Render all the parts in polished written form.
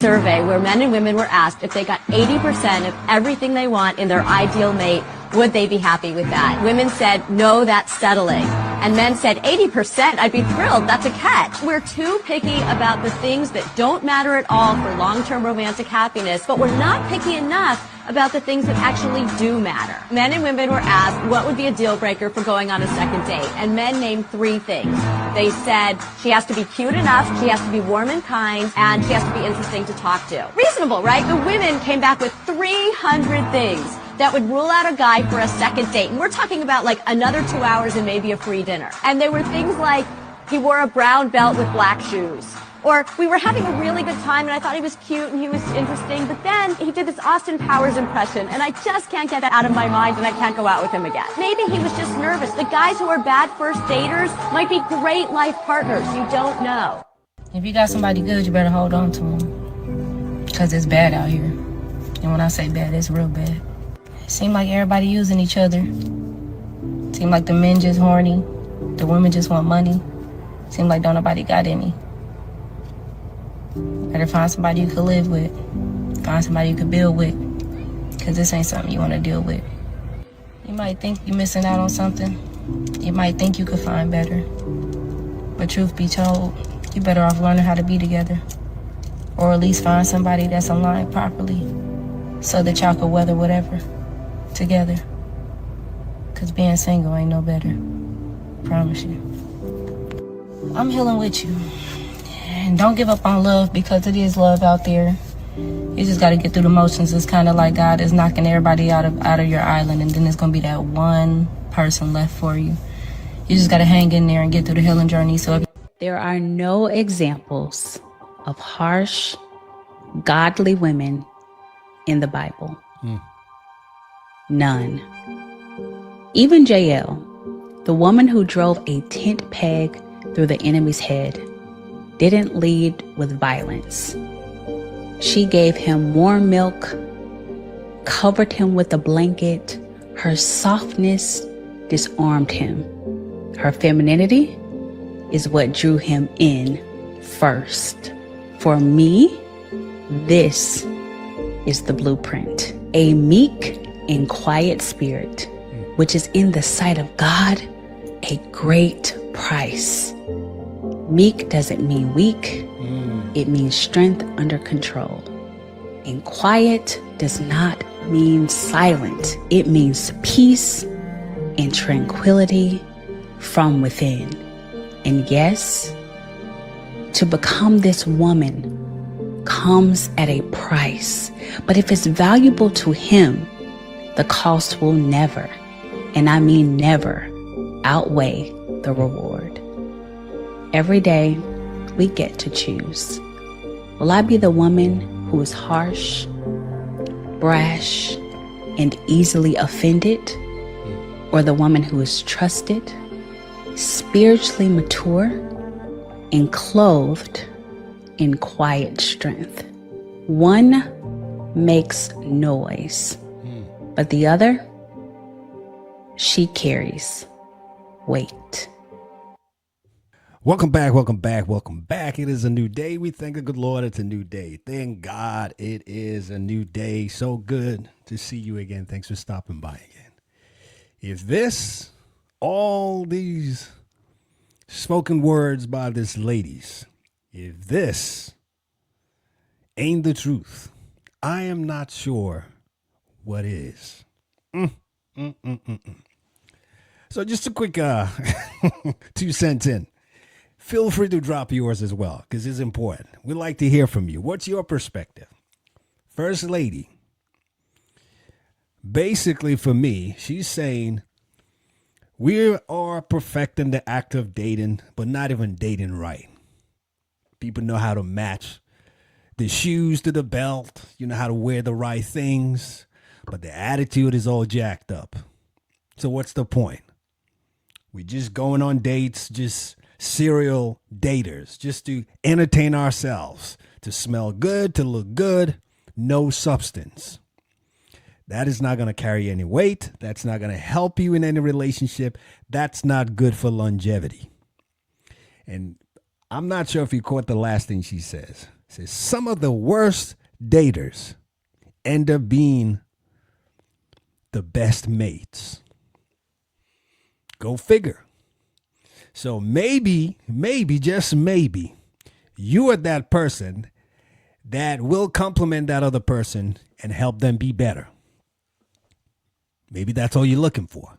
survey where men and women were asked if they got 80% of everything they want in their ideal mate, would they be happy with that? Women said, no, that's settling. And men said, 80%, I'd be thrilled, that's a catch. We're too picky about the things that don't matter at all for long-term romantic happiness, but we're not picky enough about the things that actually do matter. Men and women were asked what would be a deal breaker for going on a second date, and men named 3 things. They said she has to be cute enough, she has to be warm and kind, and she has to be interesting to talk to. Reasonable, right? The women came back with 300 things that would rule out a guy for a second date. And we're talking about like another 2 hours and maybe a free dinner. And there were things like he wore a brown belt with black shoes. Or we were having a really good time and I thought he was cute and he was interesting, but then he did this Austin Powers impression and I just can't get that out of my mind and I can't go out with him again. Maybe he was just nervous. The guys who are bad first daters might be great life partners. You don't know. If you got somebody good, you better hold on to them. Because it's bad out here. And when I say bad, it's real bad. It seems like everybody using each other. It seems like the men just horny. The women just want money. It seems like don't nobody got any. Better find somebody you could live with. Find somebody you could build with. Because this ain't something you want to deal with. You might think you're missing out on something. You might think you could find better. But truth be told, you're better off learning how to be together. Or at least find somebody that's aligned properly so that y'all could weather whatever together. Because being single ain't no better. Promise you. I'm healing with you. And don't give up on love because it is love out there. You just got to get through the motions. It's kind of like God is knocking everybody out of your island, and then there's going to be that one person left for you. You just got to hang in there and get through the healing journey. There are no examples of harsh, godly women in the Bible. None. Even Jael, the woman who drove a tent peg through the enemy's head, didn't lead with violence. She gave him warm milk, covered him with a blanket. Her softness disarmed him. Her femininity is what drew him in first. For me, this is the blueprint. A meek and quiet spirit, which is in the sight of God, a great price. Meek doesn't mean weak. It means strength under control. And quiet does not mean silent. It means peace and tranquility from within. And yes, to become this woman comes at a price. But if it's valuable to him, the cost will never, and I mean never, outweigh the reward. Every day, we get to choose. Will I be the woman who is harsh, brash, and easily offended? Or the woman who is trusted, spiritually mature, and clothed in quiet strength? One makes noise, but the other, she carries weight. Welcome back, welcome back, welcome back. It is a new day. We thank the good Lord it's a new day. Thank God it is a new day. So good to see you again. Thanks for stopping by again. If this, all these spoken words by this ladies, if this ain't the truth, I am not sure what is. So just a quick 2 cents in. Feel free to drop yours as well, because it's important. We'd like to hear from you. What's your perspective? First lady, basically for me, she's saying we are perfecting the act of dating, but not even dating right. People know how to match the shoes to the belt. You know how to wear the right things, but the attitude is all jacked up. So what's the point? We just going on dates, just serial daters, just to entertain ourselves, to smell good, to look good, no substance. That is not going to carry any weight. That's not going to help you in any relationship. That's not good for longevity. And I'm not sure if you caught the last thing she says. says some of the worst daters end up being the best mates. Go figure. So maybe, just maybe, you are that person that will compliment that other person and help them be better. Maybe that's all you're looking for.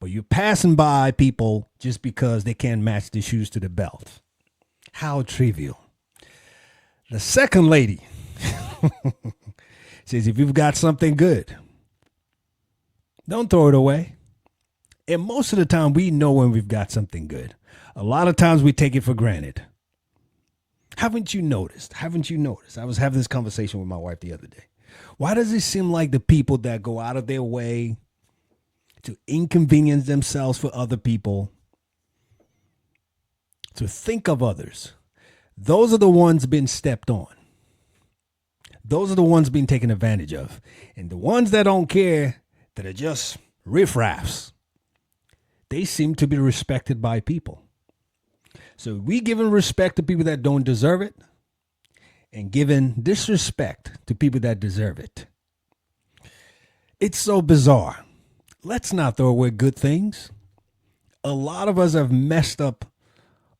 But you're passing by people just because they can't match the shoes to the belt. How trivial. The second lady says, if you've got something good, don't throw it away. And most of the time, we know when we've got something good. A lot of times we take it for granted. Haven't you noticed? I was having this conversation with my wife the other day. Why does it seem like the people that go out of their way to inconvenience themselves for other people, to think of others, those are the ones being stepped on. Those are the ones being taken advantage of. And the ones that don't care, that are just riffraffs, they seem to be respected by people. So we giving respect to people that don't deserve it and giving disrespect to people that deserve it. It's so bizarre. Let's not throw away good things. A lot of us have messed up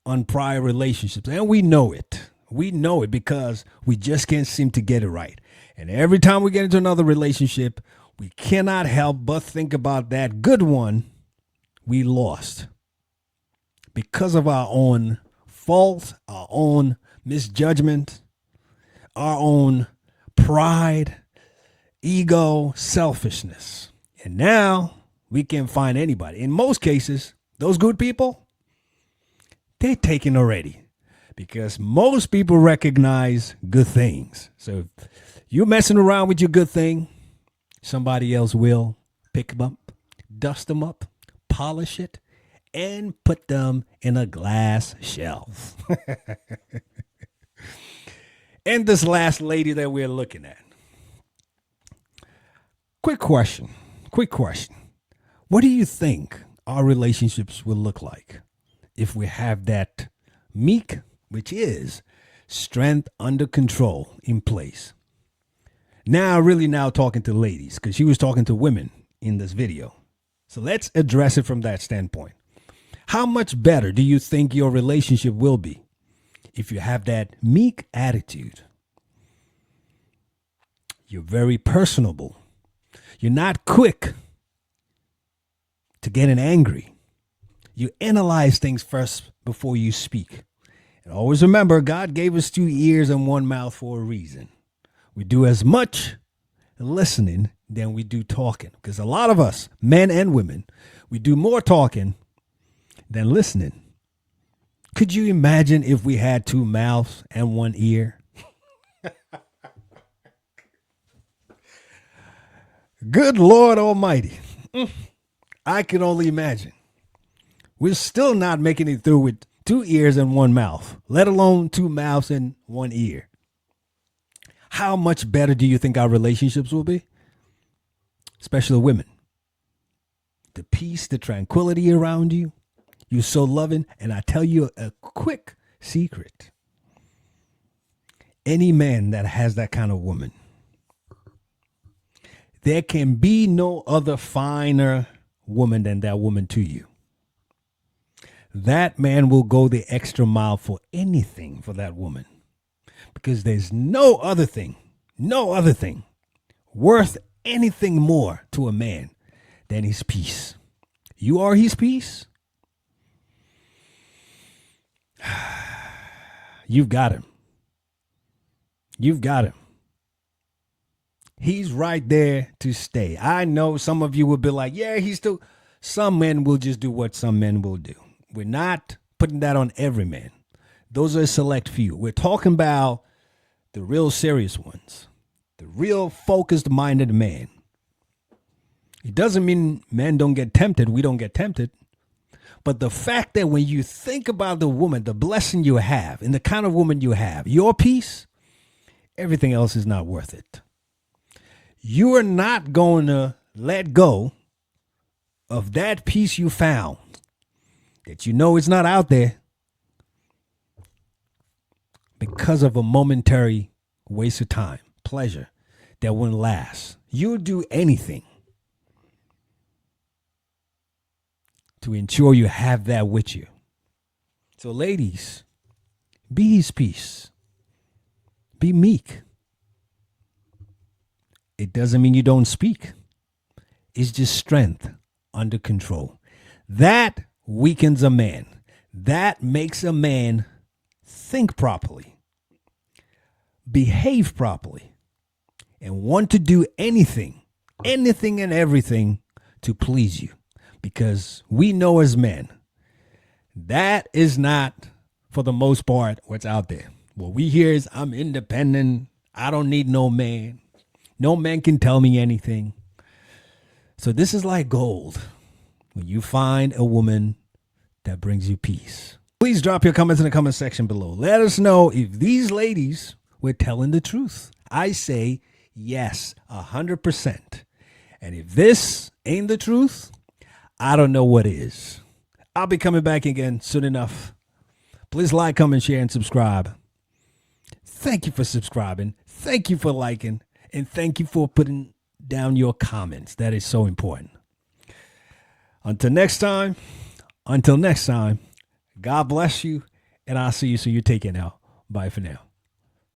on prior relationships, and we know it. We know it because we just can't seem to get it right. And every time we get into another relationship, we cannot help but think about that good one we lost because of our own fault, our own misjudgment, our own pride, ego, selfishness. And now we can't find anybody. In most cases, those good people, they're taken already because most people recognize good things. So if you're messing around with your good thing, somebody else will pick them up, dust them up, polish it, and put them in a glass shelf. And this last lady that we're looking at. Quick question. What do you think our relationships will look like if we have that meek, which is strength under control, in place? Now talking to ladies, because she was talking to women in this video. So let's address it from that standpoint. How much better do you think your relationship will be if you have that meek attitude? You're very personable. You're not quick to getting angry. You analyze things first before you speak. And always remember, God gave us 2 ears and 1 mouth for a reason. We do as much listening than we do talking. Because a lot of us, men and women, we do more talking than listening. Could you imagine if we had 2 mouths and 1 ear? Good Lord Almighty. I can only imagine. We're still not making it through with 2 ears and 1 mouth, let alone 2 mouths and 1 ear. How much better do you think our relationships will be? Especially women. The peace, the tranquility around you. You're so loving. And I tell you a quick secret. Any man that has that kind of woman, there can be no other finer woman than that woman to you. That man will go the extra mile for anything for that woman. Because there's no other thing worth anything more to a man than his peace. You are his peace. You've got him. He's right there to stay. I know some of you will be like, yeah, some men will just do what some men will do. We're not putting that on every man. Those are a select few. We're talking about the real serious ones, the real focused-minded man. It doesn't mean men don't get tempted. We don't get tempted. But the fact that when you think about the woman, the blessing you have, and the kind of woman you have, your peace, everything else is not worth it. You are not going to let go of that peace you found, that you know it's not out there, because of a momentary waste of time, pleasure that wouldn't last. You'll do anything to ensure you have that with you. So ladies, be his peace. Be meek. It doesn't mean you don't speak. It's just strength under control. That weakens a man. That makes a man think properly, behave properly, and want to do anything and everything to please you. Because we know as men, that is not, for the most part, what's out there. What we hear is, I'm independent. I don't need no man. No man can tell me anything. So this is like gold when you find a woman that brings you peace. Please drop your comments in the comment section below. Let us know if these ladies were telling the truth. I say yes, 100%. And if this ain't the truth, I don't know what is. I'll be coming back again soon enough. Please like, comment, share, and subscribe. Thank you for subscribing. Thank you for liking. And thank you for putting down your comments. That is so important. Until next time, God bless you. And I'll see you soon. You take it now. Bye for now.